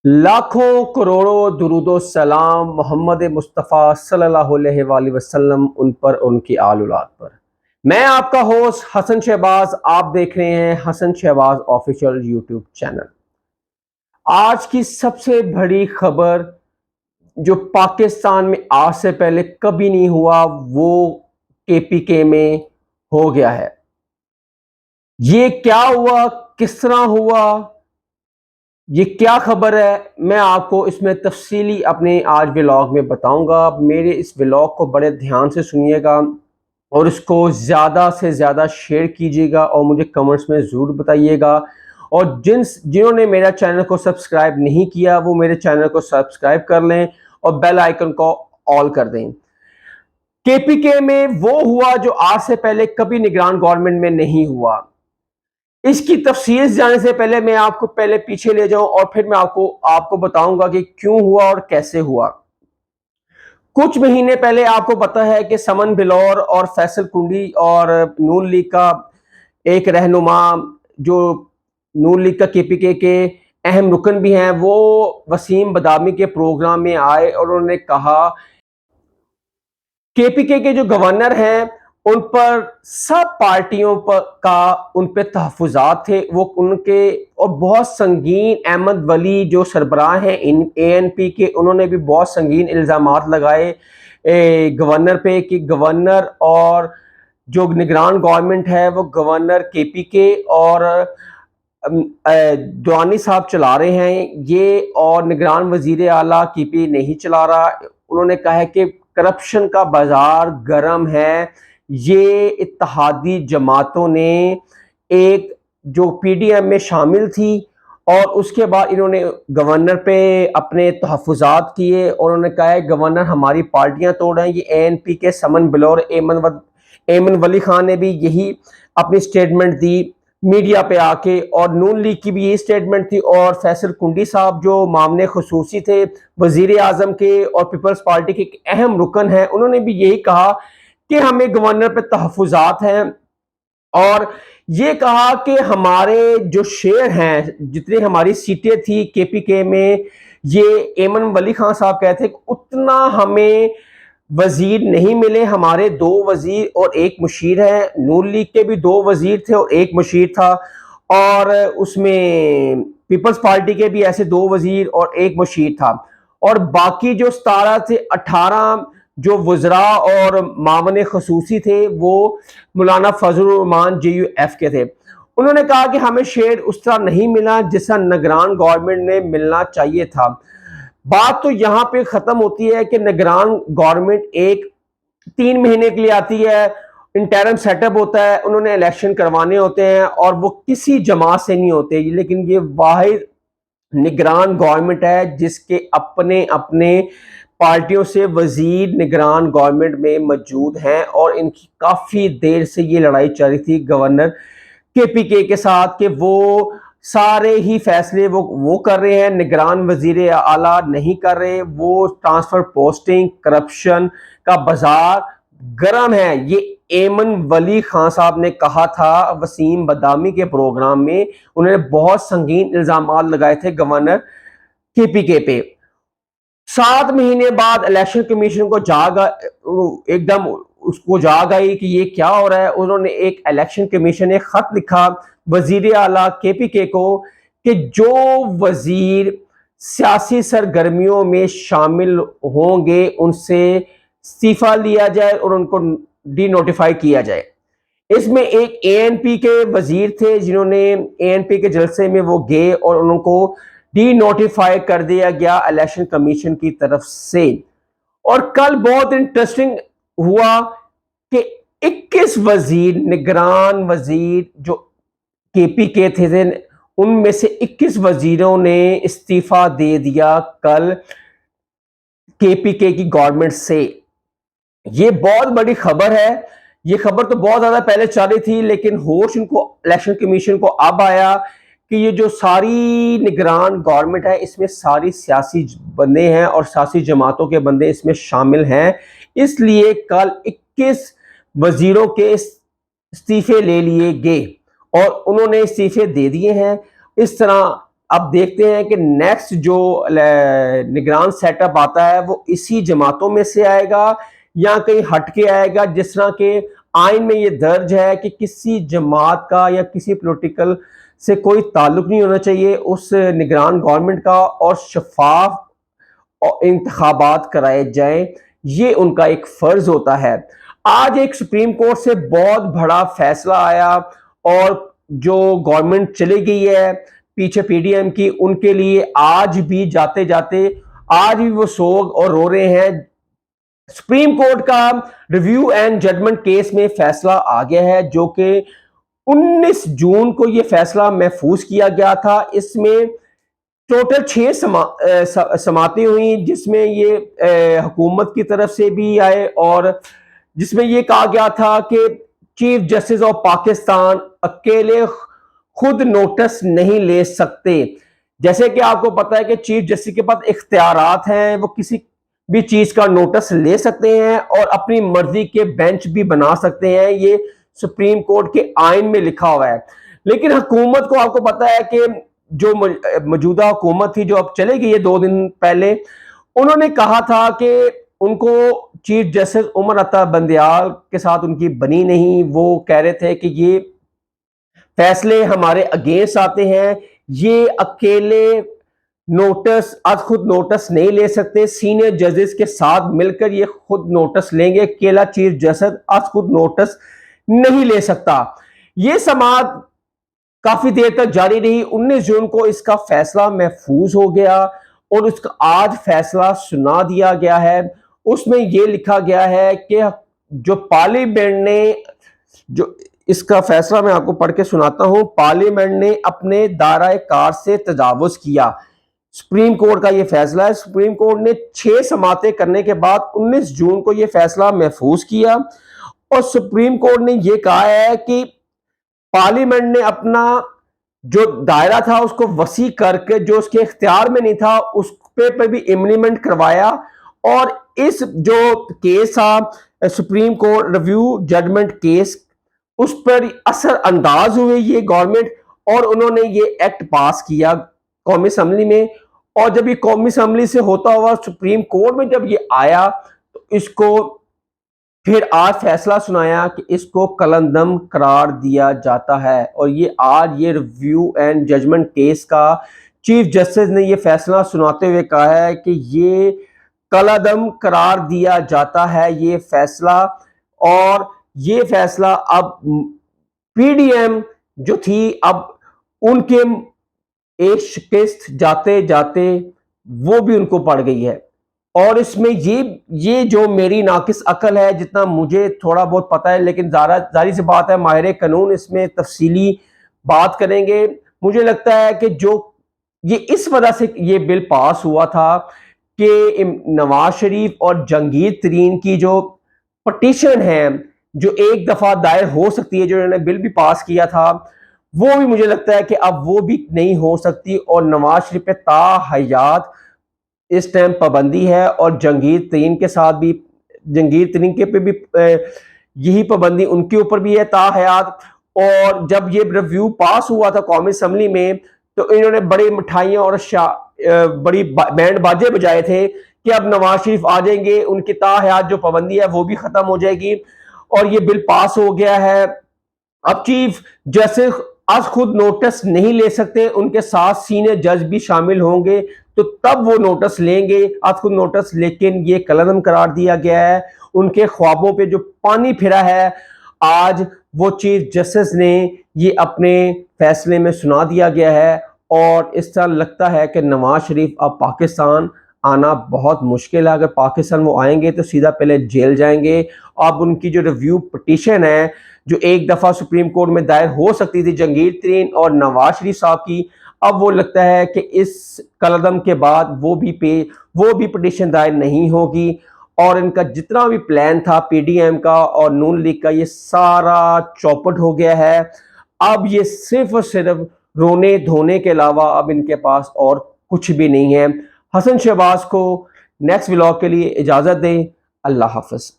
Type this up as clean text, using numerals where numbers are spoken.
لاکھوں کروڑوں درود و سلام محمد مصطفیٰ صلی اللہ علیہ وآلہ وسلم ان پر، ان کی آل اولاد پر۔ میں آپ کا ہوسٹ حسن شہباز، آپ دیکھ رہے ہیں حسن شہباز آفیشیل یوٹیوب چینل۔ آج کی سب سے بڑی خبر جو پاکستان میں آج سے پہلے کبھی نہیں ہوا، وہ کے پی کے میں ہو گیا ہے۔ یہ کیا ہوا، کس طرح ہوا، یہ کیا خبر ہے، میں آپ کو اس میں تفصیلی اپنے آج ولاگ میں بتاؤں گا۔ میرے اس ولاگ کو بڑے دھیان سے سنیے گا اور اس کو زیادہ سے زیادہ شیئر کیجیے گا اور مجھے کمنٹس میں ضرور بتائیے گا۔ اور جنہوں نے میرا چینل کو سبسکرائب نہیں کیا وہ میرے چینل کو سبسکرائب کر لیں اور بیل آئیکن کو آل کر دیں۔ کے پی کے میں وہ ہوا جو آج سے پہلے کبھی نگران گورنمنٹ میں نہیں ہوا۔ اس کی تفصیل جانے سے پہلے میں آپ کو پہلے پیچھے لے جاؤں اور پھر میں آپ کو بتاؤں گا کہ کیوں ہوا اور کیسے ہوا۔ کچھ مہینے پہلے آپ کو پتا ہے کہ سمن بلور اور فیصل کنڈی اور نون لیگ کا ایک رہنما جو نون لیگ کا کے پی کے اہم رکن بھی ہیں، وہ وسیم بادامی کے پروگرام میں آئے اور انہوں نے کہا کے پی کے جو گورنر ہیں ان پر سب پارٹیوں کا ان پہ تحفظات تھے، وہ ان کے اور بہت سنگین، احمد ولی جو سربراہ ہیں اے این پی کے، انہوں نے بھی بہت سنگین الزامات لگائے گورنر پہ کہ گورنر اور جو نگران گورنمنٹ ہے وہ گورنر کے پی کے اور دوانی صاحب چلا رہے ہیں یہ، اور نگران وزیر اعلیٰ کے پی نہیں چلا رہا۔ انہوں نے کہا ہے کہ کرپشن کا بازار گرم ہے۔ یہ اتحادی جماعتوں نے ایک جو پی ڈی ایم میں شامل تھی اور اس کے بعد انہوں نے گورنر پہ اپنے تحفظات کیے اور انہوں نے کہا ہے گورنر ہماری پارٹیاں توڑ رہے ہیں۔ یہ اے این پی کے سمن بلور، ایمن ولی خان نے بھی یہی اپنی سٹیٹمنٹ دی میڈیا پہ آ کے، اور نون لیگ کی بھی یہی سٹیٹمنٹ تھی، اور فیصل کنڈی صاحب جو معاون خصوصی تھے وزیر اعظم کے اور پیپلز پارٹی کے ایک اہم رکن ہیں، انہوں نے بھی یہی کہا کہ ہمیں گورنر پہ تحفظات ہیں، اور یہ کہا کہ ہمارے جو شیئر ہیں، جتنی ہماری سیٹیں تھی کے پی کے میں، یہ ایمن ولی خان صاحب کہتے ہیں کہ اتنا ہمیں وزیر نہیں ملے، ہمارے 2 وزیر اور 1 مشیر ہے۔ نون لیگ کے بھی 2 وزیر تھے اور 1 مشیر تھا، اور اس میں پیپلز پارٹی کے بھی ایسے 2 وزیر اور 1 مشیر تھا، اور باقی جو 17 سے 18 جو وزراء اور معاون خصوصی تھے وہ مولانا فضل الرحمان جے یو ایف کے تھے۔ انہوں نے کہا کہ ہمیں شیئر اس طرح نہیں ملا جس طرح نگران گورنمنٹ میں ملنا چاہیے تھا۔ بات تو یہاں پہ ختم ہوتی ہے کہ نگران گورنمنٹ ایک 3 مہینے کے لیے آتی ہے، انٹرم سیٹ اپ ہوتا ہے، انہوں نے الیکشن کروانے ہوتے ہیں اور وہ کسی جماعت سے نہیں ہوتے، لیکن یہ واحد نگران گورنمنٹ ہے جس کے اپنے پارٹیوں سے وزیر نگران گورنمنٹ میں موجود ہیں، اور ان کی کافی دیر سے یہ لڑائی چل رہی تھی گورنر کے پی کے ساتھ کہ وہ سارے ہی فیصلے وہ کر رہے ہیں، نگران وزیر اعلیٰ نہیں کر رہے، وہ ٹرانسفر پوسٹنگ، کرپشن کا بازار گرم ہے۔ یہ ایمن ولی خان صاحب نے کہا تھا وسیم بادامی کے پروگرام میں، انہوں نے بہت سنگین الزامات لگائے تھے گورنر کے پی کے پہ۔ 7 مہینے بعد الیکشن کمیشن کو ایک دم اس کو جاگ آئی کہ یہ کیا ہو رہا ہے۔ انہوں نے ایک الیکشن کمیشن نے خط لکھا وزیر اعلیٰ کے پی کے کو کہ جو وزیر سیاسی سرگرمیوں میں شامل ہوں گے ان سے استعفیٰ لیا جائے اور ان کو ڈی نوٹیفائی کیا جائے۔ اس میں ایک اے این پی کے وزیر تھے جنہوں نے اے این پی کے جلسے میں وہ گئے اور ان کو ڈی نوٹیفائی کر دیا گیا الیکشن کمیشن کی طرف سے۔ اور کل بہت انٹرسٹنگ ہوا کہ 21 وزیر، نگران وزیر جو کے پی کے تھے، ان میں سے 21 وزیروں نے استعفیٰ دے دیا کل کے پی کے کی گورنمنٹ سے۔ یہ بہت بڑی خبر ہے، یہ خبر تو بہت زیادہ پہلے چل رہی تھی، لیکن ہوش ان کو الیکشن کمیشن کو اب آیا کہ یہ جو ساری نگران گورنمنٹ ہے اس میں ساری سیاسی بندے ہیں اور سیاسی جماعتوں کے بندے اس میں شامل ہیں، اس لیے کل 21 وزیروں کے استعفے لے لیے گئے اور انہوں نے استعفے دے دیے ہیں۔ اس طرح اب دیکھتے ہیں کہ نیکسٹ جو نگران سیٹ اپ آتا ہے وہ اسی جماعتوں میں سے آئے گا یا کہیں ہٹ کے آئے گا، جس طرح کہ آئین میں یہ درج ہے کہ کسی جماعت کا یا کسی پولیٹیکل سے کوئی تعلق نہیں ہونا چاہیے اس نگران گورنمنٹ کا، اور شفاف انتخابات کرائے جائیں، یہ ان کا ایک فرض ہوتا ہے۔ آج ایک سپریم کورٹ سے بہت بڑا فیصلہ آیا اور جو گورنمنٹ چلی گئی ہے پیچھے پی ڈی ایم کی، ان کے لیے آج بھی جاتے جاتے آج بھی وہ سوگ اور رو رہے ہیں۔ سپریم کورٹ کا ریویو اینڈ ججمنٹ کیس میں فیصلہ آ گیا ہے، جو کہ 19 جون کو یہ فیصلہ محفوظ کیا گیا تھا۔ اس میں ٹوٹل 6 سماعتیں ہوئیں، جس میں یہ حکومت کی طرف سے بھی آئے اور جس میں یہ کہا گیا تھا کہ چیف جسٹس آف پاکستان اکیلے خود نوٹس نہیں لے سکتے۔ جیسے کہ آپ کو پتا ہے کہ چیف جسٹس کے پاس اختیارات ہیں، وہ کسی بھی چیز کا نوٹس لے سکتے ہیں اور اپنی مرضی کے بینچ بھی بنا سکتے ہیں، یہ سپریم کورٹ کے آئین میں لکھا ہوا ہے۔ لیکن حکومت کو آپ کو پتا ہے کہ جو موجودہ حکومت تھی جو اب چلے گئی ہے 2 دن پہلے، انہوں نے کہا تھا کہ ان کو چیف جسٹس عمر عطا بندیال کے ساتھ ان کی بنی نہیں، وہ کہہ رہے تھے کہ یہ فیصلے ہمارے اگینسٹ آتے ہیں، یہ اکیلے نوٹس از خود نوٹس نہیں لے سکتے، سینئر ججز کے ساتھ مل کر یہ خود نوٹس لیں گے، اکیلا چیف جسٹس از خود نوٹس نہیں لے سکتا۔ یہ سماعت کافی دیر تک جاری رہی۔ 19 جون کو اس کا فیصلہ محفوظ ہو گیا اور اس کا آج فیصلہ سنا دیا گیا ہے۔ اس میں یہ لکھا گیا ہے کہ جو پارلیمنٹ نے جو اس کا فیصلہ میں آپ کو پڑھ کے سناتا ہوں، پارلیمنٹ نے اپنے دائرہ کار سے تجاوز کیا۔ سپریم کورٹ کا یہ فیصلہ ہے۔ سپریم کورٹ نے 6 سماعتیں کرنے کے بعد 19 جون کو یہ فیصلہ محفوظ کیا اور سپریم کورٹ نے یہ کہا ہے کہ پارلیمنٹ نے اپنا جو دائرہ تھا اس کو وسیع کر کے جو اس کے اختیار میں نہیں تھا اس پہ بھی امپلیمنٹ کروایا، اور اس جو کیس تھا supreme court review judgment case, اس پر اثر انداز ہوئے یہ گورنمنٹ اور انہوں نے یہ ایکٹ پاس کیا قومی اسمبلی میں۔ اور جب یہ قومی اسمبلی سے ہوتا ہوا سپریم کورٹ میں جب یہ آیا تو اس کو پھر آج فیصلہ سنایا کہ اس کو کلندم قرار دیا جاتا ہے، اور یہ آج یہ ریویو اینڈ ججمنٹ کیس کا چیف جسٹس نے یہ فیصلہ سناتے ہوئے کہا ہے کہ یہ کلندم قرار دیا جاتا ہے یہ فیصلہ، اور یہ فیصلہ اب پی ڈی ایم جو تھی اب ان کے ایک شکست جاتے جاتے وہ بھی ان کو پڑ گئی ہے۔ اور اس میں یہ جو میری ناقص عقل ہے، جتنا مجھے تھوڑا بہت پتا ہے، لیکن ظاہر سی بات ہے ماہر قانون اس میں تفصیلی بات کریں گے۔ مجھے لگتا ہے کہ جو یہ اس وجہ سے یہ بل پاس ہوا تھا کہ نواز شریف اور جہانگیر ترین کی جو پٹیشن ہے جو ایک دفعہ دائر ہو سکتی ہے، جو انہوں نے بل بھی پاس کیا تھا، وہ بھی مجھے لگتا ہے کہ اب وہ بھی نہیں ہو سکتی، اور نواز شریف پہ تا حیات اس ٹائم پابندی ہے، اور جہانگیر ترین کے ساتھ بھی جہانگیر ترین کے پہ بھی یہی پابندی ان کے اوپر بھی ہے تا حیات۔ اور جب یہ ریویو پاس ہوا تھا قومی اسمبلی میں تو انہوں نے بڑی مٹھائیاں اور بڑی بینڈ باجے بجائے تھے کہ اب نواز شریف آ جائیں گے، ان کی تا حیات جو پابندی ہے وہ بھی ختم ہو جائے گی، اور یہ بل پاس ہو گیا ہے۔ اب چیف جسٹس از خود نوٹس نہیں لے سکتے، ان کے ساتھ سینئر جج بھی شامل ہوں گے تو تب وہ نوٹس لیں گے از خود نوٹس، لیکن یہ کلندم قرار دیا گیا ہے۔ ان کے خوابوں پہ جو پانی پھرا ہے آج وہ چیف جسٹس نے یہ اپنے فیصلے میں سنا دیا گیا ہے، اور اس طرح لگتا ہے کہ نواز شریف اب پاکستان آنا بہت مشکل ہے۔ اگر پاکستان وہ آئیں گے تو سیدھا پہلے جیل جائیں گے۔ اب ان کی جو ریویو پٹیشن ہے جو ایک دفعہ سپریم کورٹ میں دائر ہو سکتی تھی جہانگیر ترین اور نواز شریف صاحب کی، اب وہ لگتا ہے کہ اس کلندم کے بعد وہ بھی پٹیشن دائر نہیں ہوگی، اور ان کا جتنا بھی پلان تھا پی ڈی ایم کا اور نون لیگ کا یہ سارا چوپٹ ہو گیا ہے۔ اب یہ صرف اور صرف رونے دھونے کے علاوہ اب ان کے پاس اور کچھ بھی نہیں ہے۔ حسن شہباز کو نیکسٹ ولاگ کے لیے اجازت دیں۔ اللہ حافظ۔